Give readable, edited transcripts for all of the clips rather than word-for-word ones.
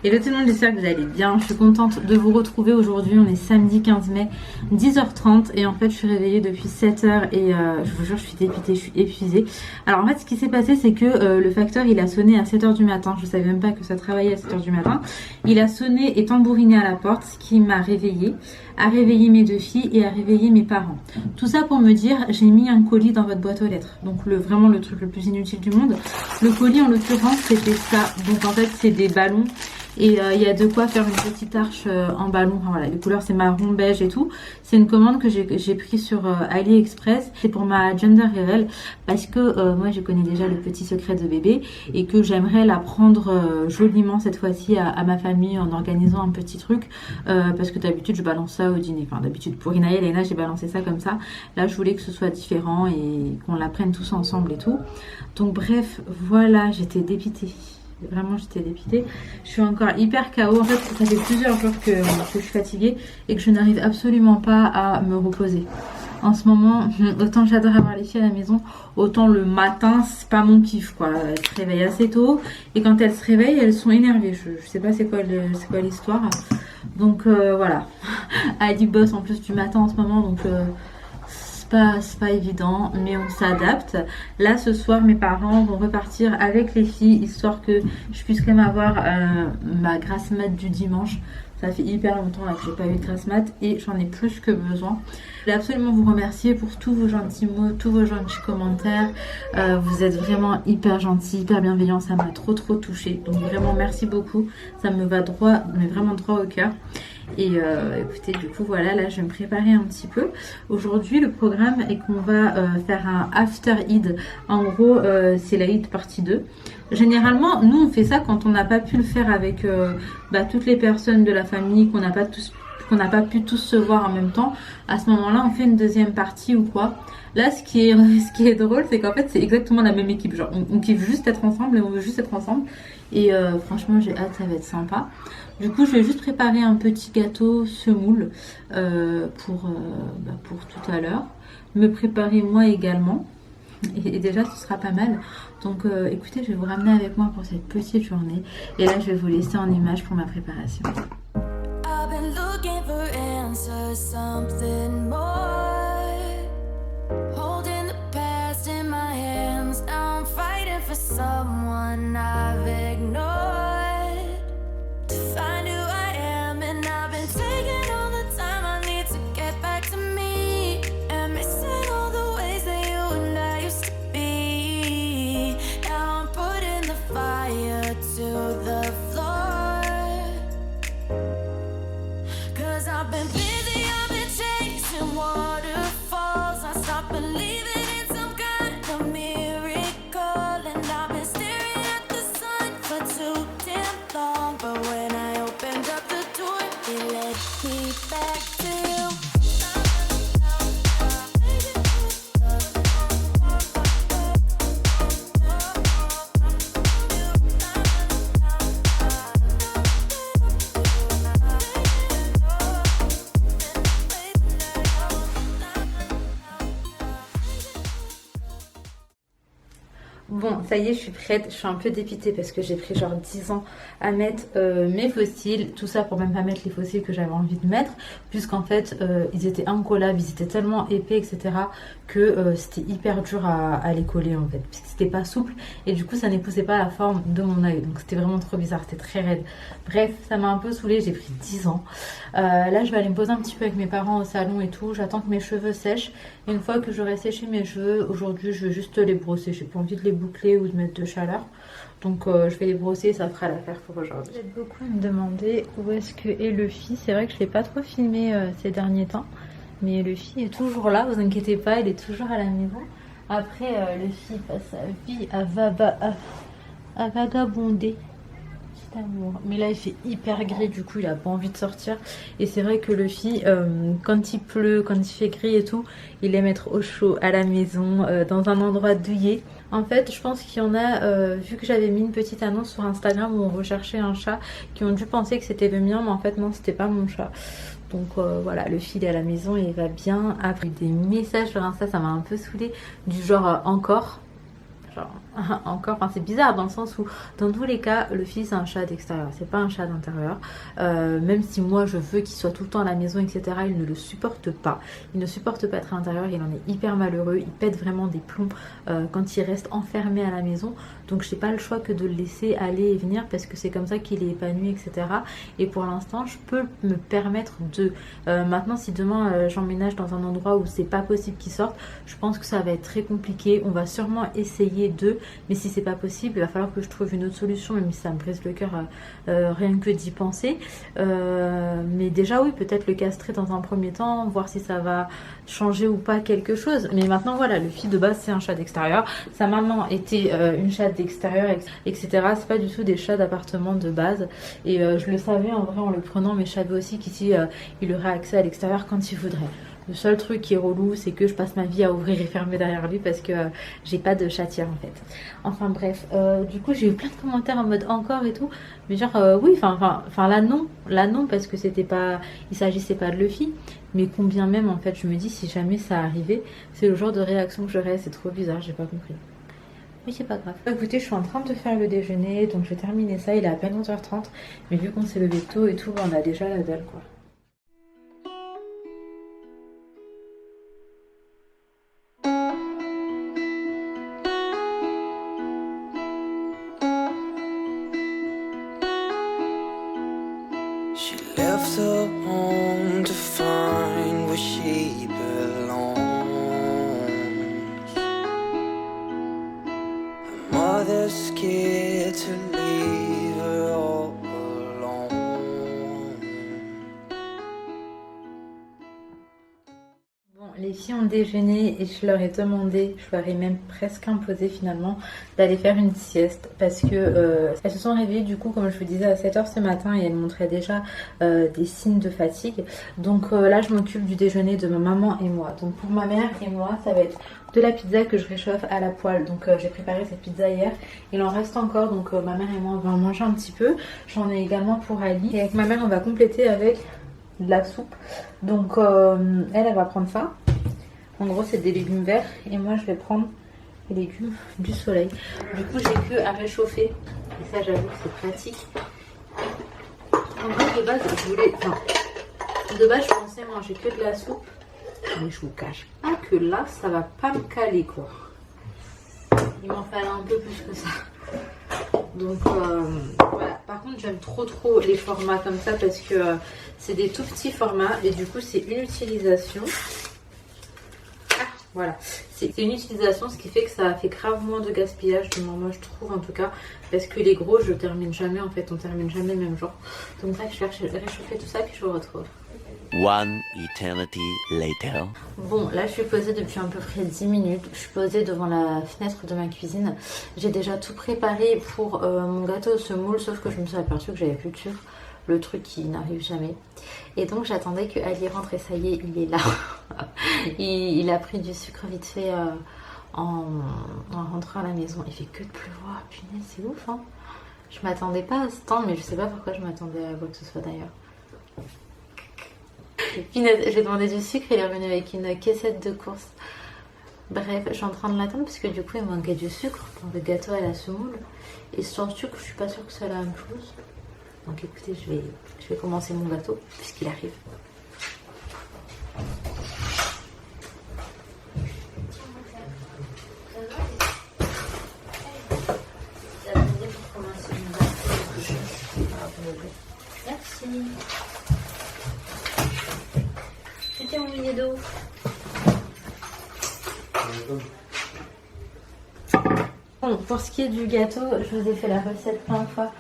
Hello tout le monde, j'espère que vous allez bien. Je suis contente de vous retrouver aujourd'hui. On est samedi 15 mai, 10h30 et en fait je suis réveillée depuis 7h et je vous jure je suis dépitée, je suis épuisée. Alors en fait ce qui s'est passé c'est que le facteur il a sonné à 7h du matin. Je savais même pas que ça travaillait à 7h du matin. Il a sonné et tambouriné à la porte, ce qui m'a réveillée, a réveillé mes deux filles et a réveillé mes parents. Tout ça pour me dire j'ai mis un colis dans votre boîte aux lettres. Donc vraiment le truc le plus inutile du monde. Le colis en l'occurrence c'était ça. Donc en fait c'est des ballons. Et il y a de quoi faire une petite arche en ballon. Enfin, voilà, les couleurs c'est marron, beige et tout. C'est une commande que j'ai pris sur AliExpress. C'est pour ma gender reveal parce que moi je connais déjà le petit secret de bébé et que j'aimerais la prendre joliment cette fois-ci à ma famille en organisant un petit truc parce que d'habitude je balance ça au dîner. Enfin d'habitude pour Ina et Léna j'ai balancé ça comme ça. Là je voulais que ce soit différent et qu'on la prenne tous ensemble et tout. Donc bref, voilà, j'étais dépitée. Vraiment j'étais dépitée. Je suis encore hyper KO. En fait ça fait plusieurs jours que je suis fatiguée et que je n'arrive absolument pas à me reposer. En ce moment, autant j'adore avoir les filles à la maison, autant le matin c'est pas mon kiff quoi. Elles se réveillent assez tôt et quand elles se réveillent elles sont énervées. Je sais pas c'est quoi l'histoire. Donc voilà. Ali bosse en plus du matin en ce moment donc c'est pas évident, mais on s'adapte. Là, ce soir, mes parents vont repartir avec les filles, histoire que je puisse quand même avoir ma grasse mat du dimanche. Ça fait hyper longtemps là, que j'ai pas eu de grasse mat et j'en ai plus que besoin. Je voulais absolument vous remercier pour tous vos gentils mots, tous vos gentils commentaires. Vous êtes vraiment hyper gentils, hyper bienveillants. Ça m'a trop touchée. Donc vraiment, merci beaucoup. Ça me va droit, mais vraiment droit au cœur. Et écoutez, du coup voilà, là je vais me préparer un petit peu. Aujourd'hui le programme est qu'on va faire un after Eid. En gros c'est la Eid partie 2. Généralement nous on fait ça quand on n'a pas pu le faire avec toutes les personnes de la famille, qu'on n'a pas pu tous se voir en même temps. À ce moment là on fait une deuxième partie ou quoi. Là ce qui est drôle c'est qu'en fait c'est exactement la même équipe. Genre on kiffe juste être ensemble et on veut juste être ensemble. Et franchement j'ai hâte, ça va être sympa. Du coup je vais juste préparer un petit gâteau semoule pour tout à l'heure. Me préparer moi également. Et déjà ce sera pas mal. Donc écoutez, je vais vous ramener avec moi pour cette petite journée. Et là je vais vous laisser en image pour ma préparation. I've been looking for answers, something more. Holding the past in my hands. Now I'm fighting for someone I've ignored. To find who I am, and I've been taking all the time I need to get back to me. And missing all the ways that you and I used to be. Now I'm putting the fire to the floor. Cause I've been busy, I've been chasing waterfalls. I stopped believing in some kind of miracle. And I've been staring at the sun for too damn long. But when I opened up the door, it led me back to you. Bon, ça y est, je suis prête. Je suis un peu dépitée parce que j'ai pris genre 10 ans à mettre mes fossiles. Tout ça pour même pas mettre les fossiles que j'avais envie de mettre. Puisqu'en fait, ils étaient incollables, ils étaient tellement épais, etc. que c'était hyper dur à les coller en fait. Puisque c'était pas souple et du coup, ça n'épousait pas la forme de mon œil. Donc c'était vraiment trop bizarre, c'était très raide. Bref, ça m'a un peu saoulée, j'ai pris 10 ans. Là, je vais aller me poser un petit peu avec mes parents au salon et tout. J'attends que mes cheveux sèchent. Et une fois que j'aurai séché mes cheveux, aujourd'hui, je vais juste les brosser. J'ai pas envie de les boucler ou de mettre de chaleur. Donc je vais les brosser et ça fera l'affaire pour aujourd'hui. Vous êtes beaucoup à me demander où est-ce que est Luffy. C'est vrai que je ne l'ai pas trop filmé ces derniers temps. Mais Luffy est toujours là, vous inquiétez pas, il est toujours à la maison. Après Luffy passe sa vie à vagabonder. Petit amour. Mais là il fait hyper gris, du coup il a pas envie de sortir. Et c'est vrai que Luffy, quand il pleut, quand il fait gris et tout, il aime être au chaud à la maison, dans un endroit douillet. En fait, je pense qu'il y en a, vu que j'avais mis une petite annonce sur Instagram où on recherchait un chat, qui ont dû penser que c'était le mien, mais en fait non, c'était pas mon chat. Donc voilà, le fil est à la maison et il va bien. Après des messages sur Insta, ça m'a un peu saoulée, du genre encore. chat. Encore, enfin c'est bizarre dans le sens où dans tous les cas Luffy c'est un chat d'extérieur, c'est pas un chat d'intérieur. Même si moi je veux qu'il soit tout le temps à la maison etc, il ne le supporte pas. Il ne supporte pas être à l'intérieur, il en est hyper malheureux, il pète vraiment des plombs quand il reste enfermé à la maison. Donc j'ai pas le choix que de le laisser aller et venir parce que c'est comme ça qu'il est épanoui etc. Et pour l'instant je peux me permettre de... maintenant si demain j'emménage dans un endroit où c'est pas possible qu'il sorte, je pense que ça va être très compliqué. On va sûrement essayer de, mais si c'est pas possible il va falloir que je trouve une autre solution, même si ça me brise le cœur rien que d'y penser. Mais déjà oui, peut-être le castrer dans un premier temps, voir si ça va changer ou pas quelque chose. Mais maintenant voilà, Luffy de base c'est un chat d'extérieur, sa maman était une chatte d'extérieur etc. C'est pas du tout des chats d'appartement de base. Et je le savais en vrai en le prenant, mais je savais aussi qu'ici il aurait accès à l'extérieur quand il voudrait. Le seul truc qui est relou, c'est que je passe ma vie à ouvrir et fermer derrière lui parce que j'ai pas de chatière en fait. Enfin bref, du coup j'ai eu plein de commentaires en mode encore et tout, mais genre oui, enfin là non parce que c'était pas, il s'agissait pas de Luffy, mais combien même en fait, je me dis si jamais ça arrivait, c'est le genre de réaction que j'aurais, c'est trop bizarre, j'ai pas compris. Mais c'est pas grave. Écoutez, je suis en train de faire le déjeuner, donc je vais terminer ça, il est à peine 11h30, mais vu qu'on s'est levé tôt et tout, on a déjà la dalle quoi. She left her home to find where she belongs. Her mother's scared to leave her all alone. Bon, les filles ont déjeuné et je leur ai demandé, je leur ai même presque imposé finalement d'aller faire une sieste parce que elles se sont réveillées du coup comme je vous disais à 7h ce matin et elles montraient déjà des signes de fatigue. Donc là je m'occupe du déjeuner de ma maman et moi. Donc pour ma mère et moi ça va être de la pizza que je réchauffe à la poêle. Donc j'ai préparé cette pizza hier, il en reste encore donc ma mère et moi on va en manger un petit peu. J'en ai également pour Ali et avec ma mère on va compléter avec de la soupe. Donc elle va prendre ça. En gros c'est des légumes verts et moi je vais prendre les légumes du soleil. Du coup j'ai que à réchauffer et ça j'avoue que c'est pratique. En gros de base je voulais, enfin de base je pensais manger que de la soupe, mais je vous cache pas que là ça va pas me caler quoi. Il m'en fallait un peu plus que ça. Donc voilà, par contre j'aime trop les formats comme ça parce que c'est des tout petits formats et du coup c'est une utilisation. Voilà, c'est une utilisation, ce qui fait que ça fait grave moins de gaspillage, moi je trouve en tout cas, parce que les gros je termine jamais en fait, on termine jamais le même genre. Donc bref, je vais réchauffer tout ça puis je vous retrouve. One eternity later. Bon, là je suis posée depuis à peu près 10 minutes, je suis posée devant la fenêtre de ma cuisine. J'ai déjà tout préparé pour mon gâteau au semoule, sauf que je me suis aperçue que j'avais plus de sucre. Le truc qui n'arrive jamais. Et donc j'attendais que Ali rentre et ça y est, il est là. il a pris du sucre vite fait en rentrant à la maison. Il fait que de pleuvoir, punaise, c'est ouf hein. Je m'attendais pas à ce temps, mais je sais pas pourquoi je m'attendais à quoi que ce soit d'ailleurs. Punaise, j'ai demandé du sucre, il est revenu avec une caissette de course. Bref, je suis en train de l'attendre parce que du coup il manquait du sucre pour le gâteau à la semoule. Et sans sucre, je suis pas sûre que c'est la même chose. Donc écoutez, je vais commencer mon gâteau puisqu'il arrive. Merci. C'était mon billet d'eau. Bon, pour ce qui est du gâteau, je vous ai fait la recette plein de fois.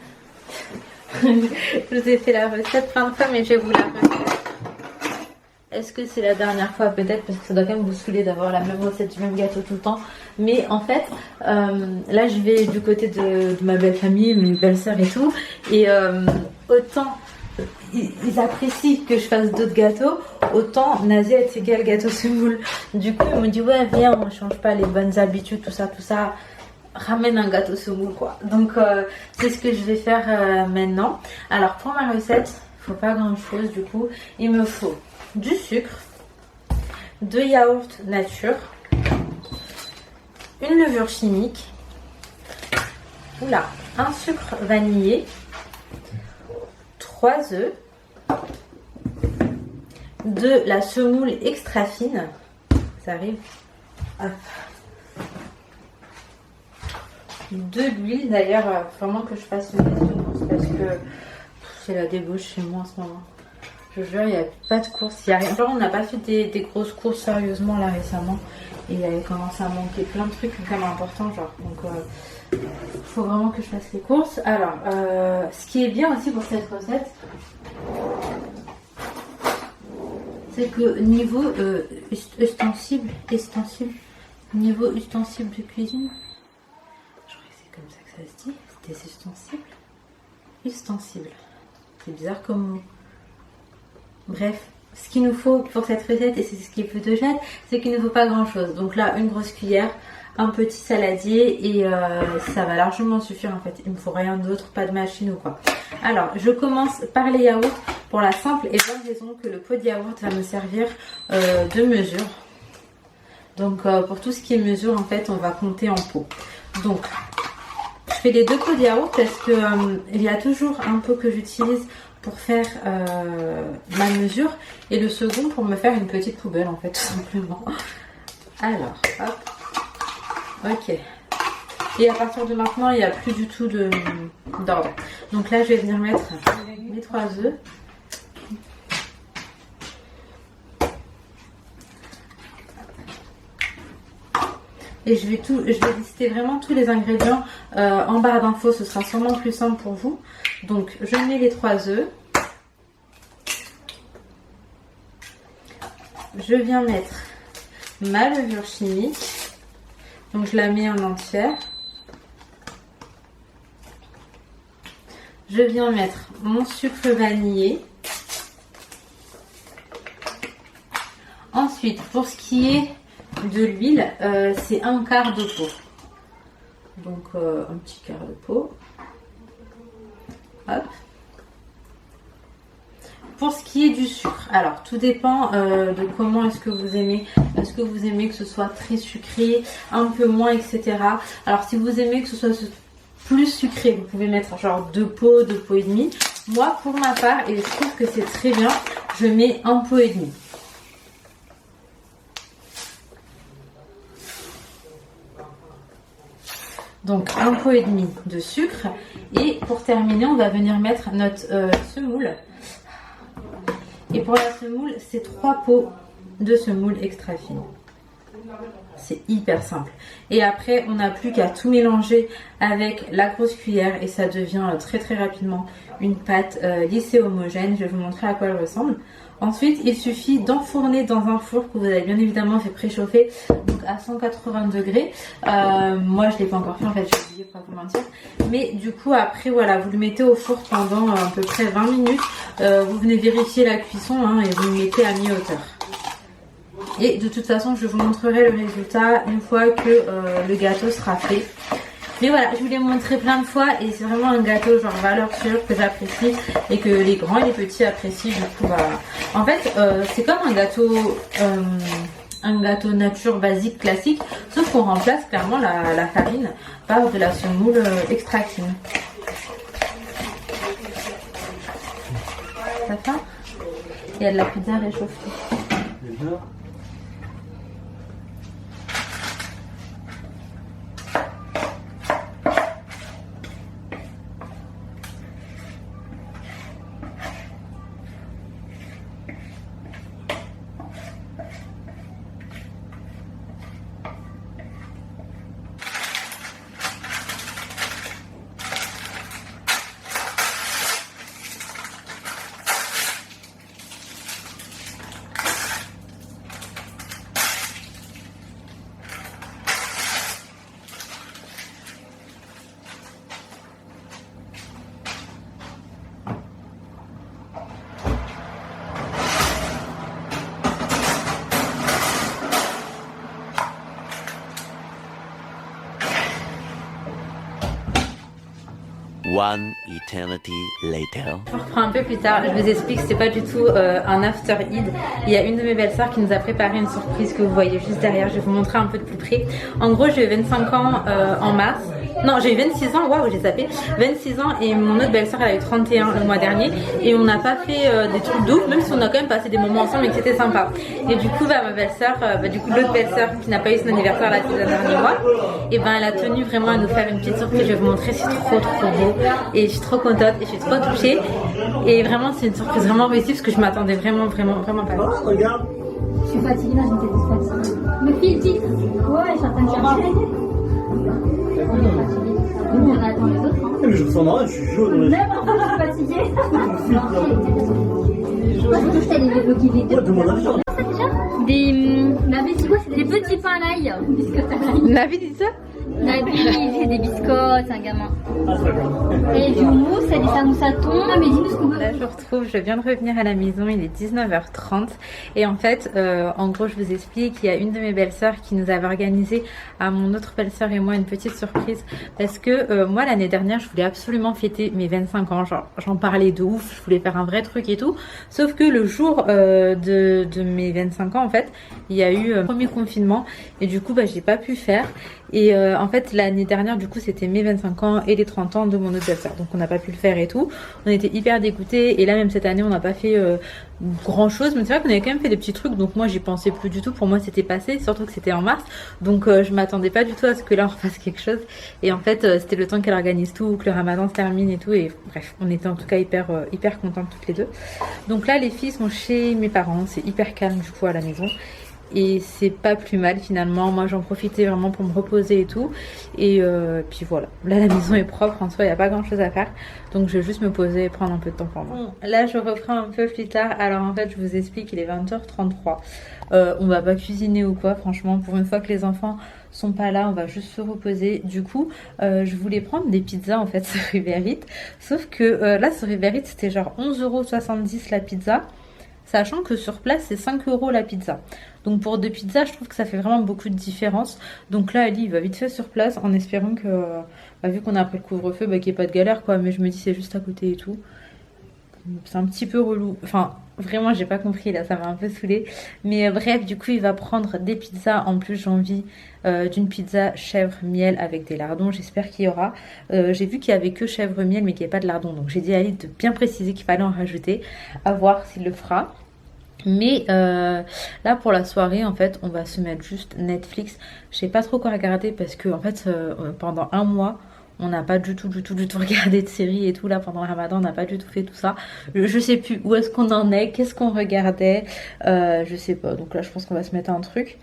Je vous ai fait la recette plein de fois, mais je vais vous la refaire. Est-ce que c'est la dernière fois? Peut-être, parce que ça doit quand même vous saouler d'avoir la même recette du même gâteau tout le temps. Mais en fait, là je vais du côté de ma belle famille, mes belles-sœurs et tout. Et autant ils apprécient que je fasse d'autres gâteaux, autant Nazia est égal gâteau semoule. Du coup ils m'ont dit ouais viens, on ne change pas les bonnes habitudes, tout ça. Ramène un gâteau semoule quoi. Donc c'est ce que je vais faire maintenant. Alors pour ma recette, il faut pas grand chose du coup. Il me faut du sucre, de yaourt nature, une levure chimique, Oula, un sucre vanillé, 3 œufs, de la semoule extra fine, ça arrive, hop. De l'huile, d'ailleurs, vraiment que je fasse une liste de courses parce que c'est la débauche chez moi en ce moment. Je jure, il n'y a pas de courses, il n'y a rien. Genre, on n'a pas fait des grosses courses sérieusement là récemment et il avait commencé à manquer plein de trucs vraiment importants, genre. Donc, faut vraiment que je fasse les courses. Alors, ce qui est bien aussi pour cette recette, c'est que niveau niveau ustensile de cuisine, je crois que c'est comme ça que ça se dit, c'est des ustensiles. Ustensile. C'est bizarre comme mot. Bref, ce qu'il nous faut pour cette recette, et c'est ce qui est photogène, c'est qu'il ne faut pas grand chose. Donc là, une grosse cuillère, un petit saladier et ça va largement suffire en fait. Il ne me faut rien d'autre, pas de machine ou quoi. Alors, je commence par les yaourts pour la simple et bonne raison que le pot de yaourt va me servir de mesure. Donc pour tout ce qui est mesure, en fait, on va compter en pot. Donc, je fais les 2 pots de yaourt parce que il y a toujours un pot que j'utilise pour faire ma mesure et le second pour me faire une petite poubelle en fait, tout simplement. Alors, hop. Ok. Et à partir de maintenant, il n'y a plus du tout d'ordre. Donc là, je vais venir mettre mes 3 œufs. Et je vais lister vraiment tous les ingrédients en barre d'infos. Ce sera sûrement plus simple pour vous. Donc, je mets les 3 œufs. Je viens mettre ma levure chimique. Donc, je la mets en entière. Je viens mettre mon sucre vanillé. Ensuite, pour ce qui est de l'huile, c'est 1/4 de pot. Donc, un petit quart de pot. Hop. Pour ce qui est du sucre, alors tout dépend de comment est-ce que vous aimez. Est-ce que vous aimez que ce soit très sucré, un peu moins, etc. Alors si vous aimez que ce soit plus sucré, vous pouvez mettre genre 2 pots, 2 pots et demi. Moi, pour ma part, et je trouve que c'est très bien, je mets 1 pot et demi. Donc 1 pot et demi de sucre. Et pour terminer, on va venir mettre notre semoule. Et pour la semoule, c'est 3 pots de semoule extra fine. C'est hyper simple. Et après, on n'a plus qu'à tout mélanger avec la grosse cuillère et ça devient très très rapidement une pâte lisse et homogène. Je vais vous montrer à quoi elle ressemble. Ensuite, il suffit d'enfourner dans un four que vous avez bien évidemment fait préchauffer, donc à 180 degrés. Moi, je ne l'ai pas encore fait en fait, j'ai oublié, pas vous mentir. Mais du coup, après, voilà, vous le mettez au four pendant à peu près 20 minutes. Vous venez vérifier la cuisson et vous le mettez à mi-hauteur. Et de toute façon, je vous montrerai le résultat une fois que le gâteau sera fait. Mais voilà, je vous l'ai montré plein de fois et c'est vraiment un gâteau genre valeur sûre que j'apprécie et que les grands et les petits apprécient. Du coup, voilà. En fait, c'est comme un gâteau nature basique classique, sauf qu'on remplace clairement la farine par de la semoule extra fine. Ça fait? Il y a de la pizza réchauffée. One eternity later. On reprend un peu plus tard, je vous explique, c'est pas du tout un after eat. Il y a une de mes belles-sœurs qui nous a préparé une surprise que vous voyez juste derrière, je vais vous montrer un peu de plus près. En gros, j'ai eu 25 ans en mars Non, j'ai eu 26 ans, waouh, j'ai zappé. 26 ans et mon autre belle-sœur, elle a eu 31 le mois dernier. Et on n'a pas fait des trucs d'ouf, même si on a quand même passé des moments ensemble et que c'était sympa. Et du coup, ma belle-sœur, l'autre belle-sœur qui n'a pas eu son anniversaire là, ces derniers mois, et ben elle a tenu vraiment à nous faire une petite surprise. Je vais vous montrer, c'est trop beau. Et je suis trop contente et je suis trop touchée. Et vraiment, c'est une surprise vraiment réussie parce que je m'attendais vraiment pas. Regarde. Je suis fatiguée, là, j'étais fatiguée. Me file-t-il? Ouais, je suis en train de chercher. On est fatigué. Nous, on attend les autres. Hein. Mais je ressens rien, je suis jaune. Même je suis fatiguée. Moi, je touche les vélos qui vident. Demande un jour. Navi, c'est quoi? C'est des petits pains à l'ail. Biscottes à l'ail. Navi dit ça? Navi, il fait des biscottes, c'est un gamin. Et du mousse, elle dit ça moussaton. Ah, mais dis-nous ce qu'on veut. Là, je retrouve, je viens de revenir à la maison, il est 19h30 et en fait, en gros, je vous explique qu'il y a une de mes belles-sœurs qui nous avait organisé à mon autre belle-sœur et moi une petite surprise parce que moi, l'année dernière, je voulais absolument fêter mes 25 ans, genre, j'en parlais de ouf, je voulais faire un vrai truc et tout, sauf que le jour de mes 25 ans, en fait, il y a eu le premier confinement et du coup, bah, j'ai pas pu faire. Et en fait l'année dernière du coup c'était mes 25 ans et les 30 ans de mon autre belle-sœur, donc on n'a pas pu le faire et tout, on était hyper dégoûtés et là même cette année on n'a pas fait grand chose, mais c'est vrai qu'on avait quand même fait des petits trucs, donc moi j'y pensais plus du tout, pour moi c'était passé, surtout que c'était en mars, donc je m'attendais pas du tout à ce que là on fasse quelque chose et en fait c'était le temps qu'elle organise tout, que le ramadan se termine et tout, et bref on était en tout cas hyper contentes toutes les deux. Donc là les filles sont chez mes parents, c'est hyper calme du coup à la maison. Et c'est pas plus mal finalement, moi j'en profitais vraiment pour me reposer et tout, et puis voilà, là la maison est propre, en soi il n'y a pas grand chose à faire, donc je vais juste me poser et prendre un peu de temps pour moi. Bon, là je reprends un peu plus tard, alors en fait je vous explique, il est 20h33, on va pas cuisiner ou quoi, franchement pour une fois que les enfants sont pas là, on va juste se reposer. Du coup je voulais prendre des pizzas en fait sur Uber Eats, sauf que là sur Uber Eats c'était genre 11,70 € la pizza, sachant que sur place c'est 5 € la pizza. Donc pour 2 pizzas je trouve que ça fait vraiment beaucoup de différence. Donc là Ali il va vite fait sur place en espérant que vu qu'on a après le couvre-feu qu'il n'y ait pas de galère quoi, mais je me dis c'est juste à côté et tout. C'est un petit peu relou, enfin vraiment j'ai pas compris là, ça m'a un peu saoulée, mais bref du coup il va prendre des pizzas. En plus j'ai envie d'une pizza chèvre miel avec des lardons, j'espère qu'il y aura. J'ai vu qu'il y avait que chèvre miel mais qu'il n'y avait pas de lardons, donc j'ai dit à Ali de bien préciser qu'il fallait en rajouter, à voir s'il le fera. Mais là pour la soirée en fait on va se mettre juste Netflix. Je sais pas trop quoi regarder parce que en fait pendant un mois on n'a pas du tout regardé de séries et tout. Là pendant le ramadan on n'a pas du tout fait tout ça. Je sais plus où est-ce qu'on en est, qu'est-ce qu'on regardait, je sais pas. Donc là je pense qu'on va se mettre un truc.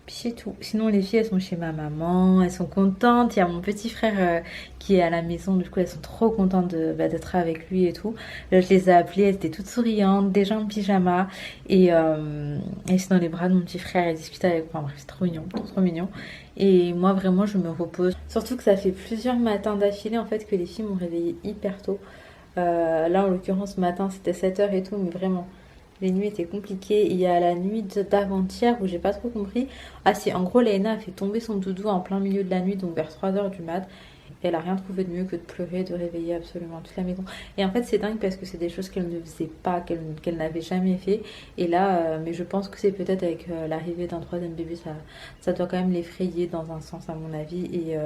Puis c'est tout. Sinon les filles elles sont chez ma maman, elles sont contentes. Il y a mon petit frère qui est à la maison, du coup elles sont trop contentes d'être avec lui et tout. Là, je les ai appelées, elles étaient toutes souriantes, déjà en pyjama, et elles sont dans les bras de mon petit frère, elles discutent avec moi. Bref, c'est trop mignon, trop mignon. Et moi vraiment je me repose. Surtout que ça fait plusieurs matins d'affilée en fait que les filles m'ont réveillée hyper tôt. Là en l'occurrence ce matin c'était 7h et tout, mais vraiment les nuits étaient compliquées. Il y a la nuit d'avant-hier où j'ai pas trop compris. Ah si, en gros Léna a fait tomber son doudou en plein milieu de la nuit, donc vers 3h du mat. Et elle a rien trouvé de mieux que de pleurer, de réveiller absolument toute la maison. Et en fait c'est dingue parce que c'est des choses qu'elle ne faisait pas, qu'elle n'avait jamais fait. Et là, mais je pense que c'est peut-être avec l'arrivée d'un troisième bébé, ça doit quand même l'effrayer dans un sens à mon avis. Et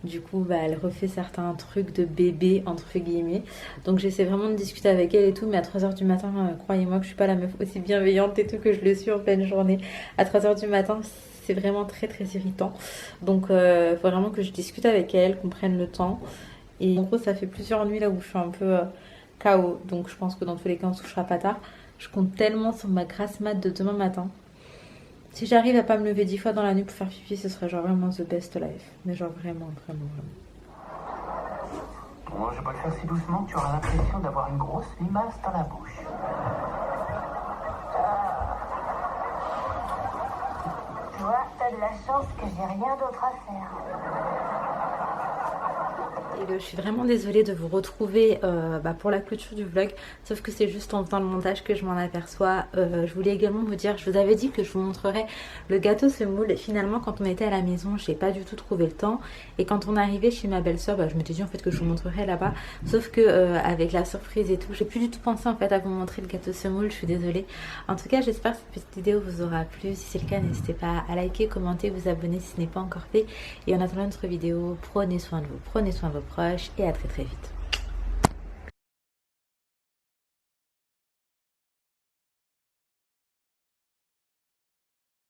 du coup elle refait certains trucs de bébé entre guillemets, donc j'essaie vraiment de discuter avec elle et tout, mais à 3h du matin croyez-moi que je suis pas la meuf aussi bienveillante et tout que je le suis en pleine journée. À 3h du matin c'est vraiment très irritant, donc faut vraiment que je discute avec elle, qu'on prenne le temps. Et en gros ça fait plusieurs nuits là où je suis un peu KO, donc je pense que dans tous les cas on se couchera pas tard. Je compte tellement sur ma grasse mat de demain matin. Si j'arrive à pas me lever 10 fois dans la nuit pour faire pipi, ce serait genre vraiment the best life. Mais genre vraiment. Bon, je vais pas le faire si doucement que tu auras l'impression d'avoir une grosse limace dans la bouche. Tu vois, t'as de la chance que j'ai rien d'autre à faire. Je suis vraiment désolée de vous retrouver pour la clôture du vlog, sauf que c'est juste en faisant le montage que je m'en aperçois. Je voulais également vous dire, je vous avais dit que je vous montrerais le gâteau semoule. Finalement, quand on était à la maison, j'ai pas du tout trouvé le temps, et quand on arrivait chez ma belle-sœur, je m'étais dit en fait que je vous montrerais là-bas, sauf que avec la surprise et tout, j'ai plus du tout pensé en fait à vous montrer le gâteau semoule. Je suis désolée. En tout cas, j'espère que cette petite vidéo vous aura plu. Si c'est le cas, n'hésitez pas à liker, commenter, vous abonner si ce n'est pas encore fait. Et en attendant notre vidéo, prenez soin de vous, prenez soin de vos proches et à très très vite.